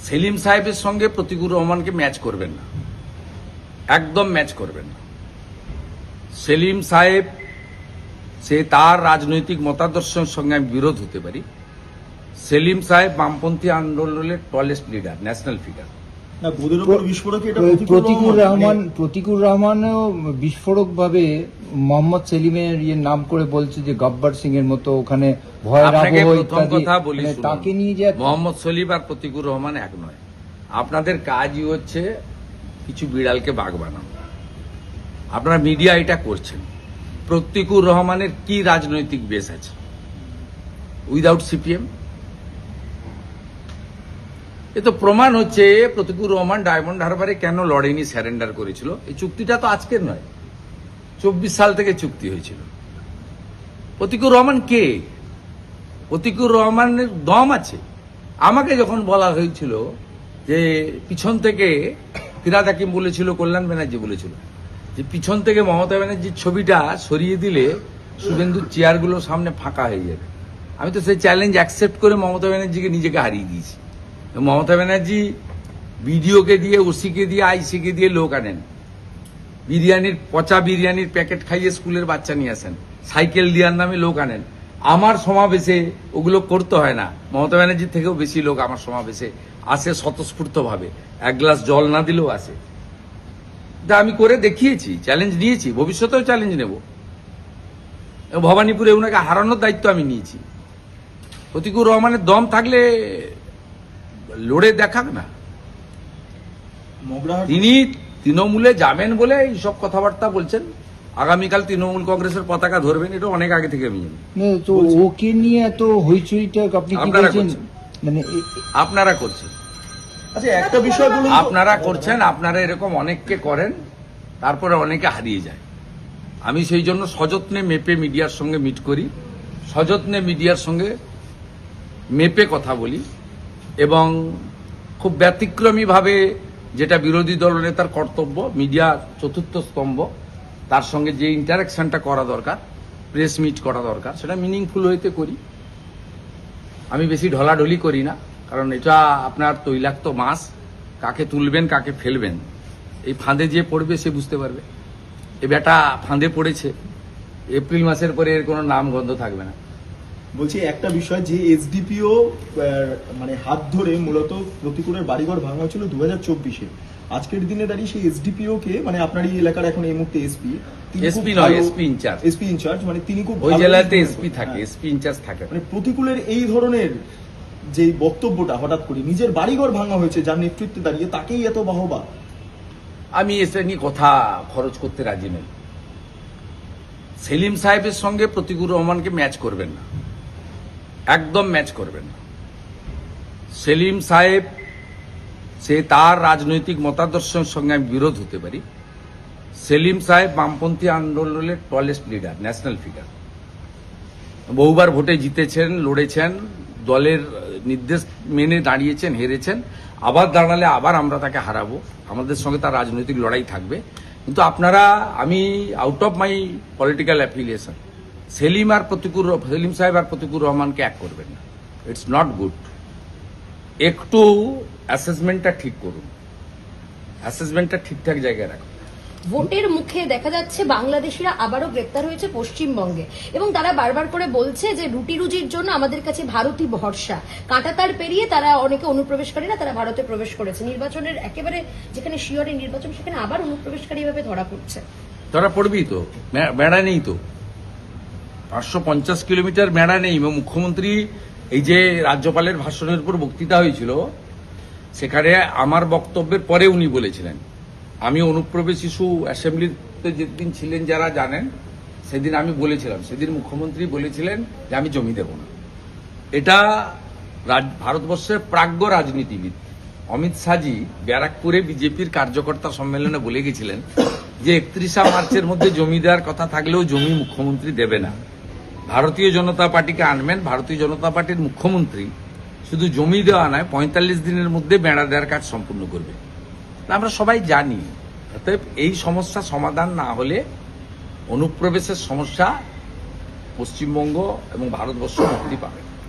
সেলিম সাহেবের সঙ্গে প্রতিকুর রহমানকে ম্যাচ করবেন না, একদম ম্যাচ করবেন না। সেলিম সাহেব সে তার রাজনৈতিক মতাদর্শের সঙ্গে আমি বিরোধ হতে পারি। সেলিম সাহেব বামপন্থী আন্দোলনের tallest leader, national figure. Pratikur রহমানও বিস্ফোরক ভাবে মোহাম্মদ সেলিমের নাম করে বলছে যে গব্বর সিং এর মতো ওখানে ভয়ের আবহ ইত্যাদি, তাকে নিয়ে যে মোহাম্মদ সলিম আর প্রতিকুর রহমান এক নয়। আপনাদের কাজই হচ্ছে কিছু বিড়ালকে বাঘ বানানো। আপনারা মিডিয়া এটা করছেন। প্রতিকুর রহমানের কি রাজনৈতিক বেস আছে উইদাউট সিপিএম? এ তো প্রমাণ হচ্ছে প্রতিকুর রহমান ডায়মন্ড হারবারে কেন লড়েনি, স্যারেন্ডার করেছিল। এই চুক্তিটা তো আজকের নয়, 24 সাল থেকে চুক্তি হয়েছিল। প্রতিকুর রহমান কে? প্রতিকুর রহমানের দম আছে। আমাকে যখন বলা হয়েছিল যে পিছন থেকে ফিরাদ হাকিম বলেছিল, কল্যাণ ব্যানার্জি বলেছিল যে পিছন থেকে মমতা ব্যানার্জির ছবিটা সরিয়ে দিলে শুভেন্দুর চেয়ারগুলো সামনে ফাঁকা হয়ে যাবে, আমি তো সেই চ্যালেঞ্জ অ্যাকসেপ্ট করে মমতা ব্যানার্জিকে নিজেকে হারিয়ে দিয়েছি। মমতা ব্যানার্জি বিডিওকে দিয়ে, ওসিকে দিয়ে, আইসিকে দিয়ে লোক আনেন, বিরিয়ানির পচা বিরিয়ানির প্যাকেট খাইয়ে স্কুলের বাচ্চা নিয়ে আসেন, সাইকেল দেওয়ার নামে লোক আনেন। আমার সমাবেশে ওগুলো করতে হয় না। মমতা ব্যানার্জির থেকেও বেশি লোক আমার সমাবেশে আসে স্বতঃস্ফূর্তভাবে, এক গ্লাস জল না দিলেও আসে। আমি করে দেখিয়েছি, চ্যালেঞ্জ নিয়েছি, ভবিষ্যতেও চ্যালেঞ্জ নেব। ভবানীপুরে ওনাকে হারানোর দায়িত্ব আমি নিয়েছি। প্রতিকুর রহমানের দম থাকলে লড়ে দেখাক না। তিনি তৃণমূলে যাবেন বলে এইসব কথাবার্তা বলছেন। আগামীকাল তৃণমূল কংগ্রেসের পতাকা ধরবেন, এটা অনেক আগে থেকে আমি জানি। তো ওকে নিয়ে এত হইচইটা আপনি কি বলছেন? মানে আপনারা করছেন। আচ্ছা, একটা বিষয় বলুন। আপনারা করছেন, আপনারা এরকম অনেককে করেন, তারপরে অনেকে হারিয়ে যায়। আমি সেই জন্য সযত্নে মেপে মিডিয়ার সঙ্গে মিট করি, সযত্নে মিডিয়ার সঙ্গে মেপে কথা বলি, এবং খুব ব্যতিক্রমীভাবে যেটা বিরোধী দলনেতার কর্তব্য, মিডিয়া চতুর্থ স্তম্ভ, তার সঙ্গে যে ইন্টারাকশনটা করা দরকার, প্রেস মিট করা দরকার, সেটা মিনিংফুল হইতে করি। আমি বেশি ঢলাঢলি করি না, কারণ এটা আপনার তৈলাক্ত মাছ, কাকে তুলবেন কাকে ফেলবেন এই ফাঁদে যে পড়বে সে বুঝতে পারবে। এ বেটা ফাঁদে পড়েছে, এপ্রিল মাসের পরে এর কোনো নাম গন্ধ থাকবে না। বলছি একটা বিষয়, যে এসডিপিও মানে হাত ধরে মূলত প্রতিকূলের বাড়িঘর ভাঙা হয়েছিল 2024-এ, আজকের দিনে দাঁড়িয়ে সেই এসডিপিও কে, মানে আপনার এই এলাকার এখন এই মুহূর্তে এসপি নয়, এসপি ইনচার্জ, মানে তিনি খুব ওই জেলাতে এসপি থাকে, এসপি ইনচার্জ থাকে। মানে প্রতিকূলের এই ধরনের যে বক্তব্যটা হঠাৎ করে নিজের বাড়িঘর ভাঙা হয়েছে যার নেতৃত্বে দাঁড়িয়ে, তাকেই এত বাহবা। আমি এসে নিয়ে কথা খরচ করতে রাজি নই। সেলিম সাহেবের সঙ্গে প্রতিকুর রহমানকে ম্যাচ করবেন না, একদম ম্যাচ করবেন না। সেলিম সাহেব সে তার রাজনৈতিক মতাদর্শের সঙ্গে আমি বিরোধ হতে পারি। সেলিম সাহেব বামপন্থী আন্দোলনের টলেস্ট লিডার, ন্যাশনাল ফিগার। বহুবার ভোটে জিতেছেন, লড়েছেন, দলের নির্দেশ মেনে দাঁড়িয়েছেন, হেরেছেন, আবার দাঁড়ালে আবার আমরা তাকে হারাবো। আমাদের সঙ্গে তার রাজনৈতিক লড়াই থাকবে। কিন্তু আপনারা, আমি out of my political affiliation, Selim সাহেব আর প্রতিকুর রহমানকে এক করবেন না। It's not good. একটু অ্যাসেসমেন্টটা ঠিক করুন, অ্যাসেসমেন্টটা ঠিকঠাক জায়গায় রাখুন। ভোটের মুখে দেখা যাচ্ছে বাংলাদেশিরা আবারও গ্রেপ্তার হয়েছে পশ্চিমবঙ্গে, এবং তারা বারবার করে বলছে যে রুটি রুজির জন্য আমাদের কাছে ভারতই ভরসা। কাঁটাতার পেরিয়ে তারা, অনেকে অনুপ্রবেশকারীরা তারা ভারতে প্রবেশ করেছে। নির্বাচনের একেবারে যেখানে শিয়রের নির্বাচন, সেখানে আবার অনুপ্রবেশকারী ভাবে ধরা পড়ছে। ধরা পড়বেই তো, মেড়া নেই তো, 550 কিলোমিটার মেড়া নেই। মুখ্যমন্ত্রী এই যে রাজ্যপালের ভাষণের উপর বক্তৃতা হয়েছিল, সেখানে আমার বক্তব্যের পরে উনি বলেছিলেন, আমি অনুপ্রবেশ ইস্যু অ্যাসেম্বলিতে যেদিন ছিলেন যারা জানেন, সেদিন আমি বলেছিলাম, সেদিন মুখ্যমন্ত্রী বলেছিলেন যে আমি জমি দেব না। এটা ভারতবর্ষের প্রাজ্ঞ রাজনীতিবিদ অমিত শাহজি ব্যারাকপুরে বিজেপির কার্যকর্তা সম্মেলনে বলে গেছিলেন যে 31 মার্চের মধ্যে জমি দেওয়ার কথা থাকলেও জমি মুখ্যমন্ত্রী দেবে না। ভারতীয় জনতা পার্টিকে আনবেন, ভারতীয় জনতা পার্টির মুখ্যমন্ত্রী শুধু জমি দেওয়া নয়, 45 দিনের মধ্যে বেড়া দেওয়ার কাজ সম্পূর্ণ করবে। আমরা সবাই জানি। অতএব এই সমস্যা সমাধান না হলে অনুপ্রবেশের সমস্যা পশ্চিমবঙ্গ এবং ভারতবর্ষ মুক্তি পাবে।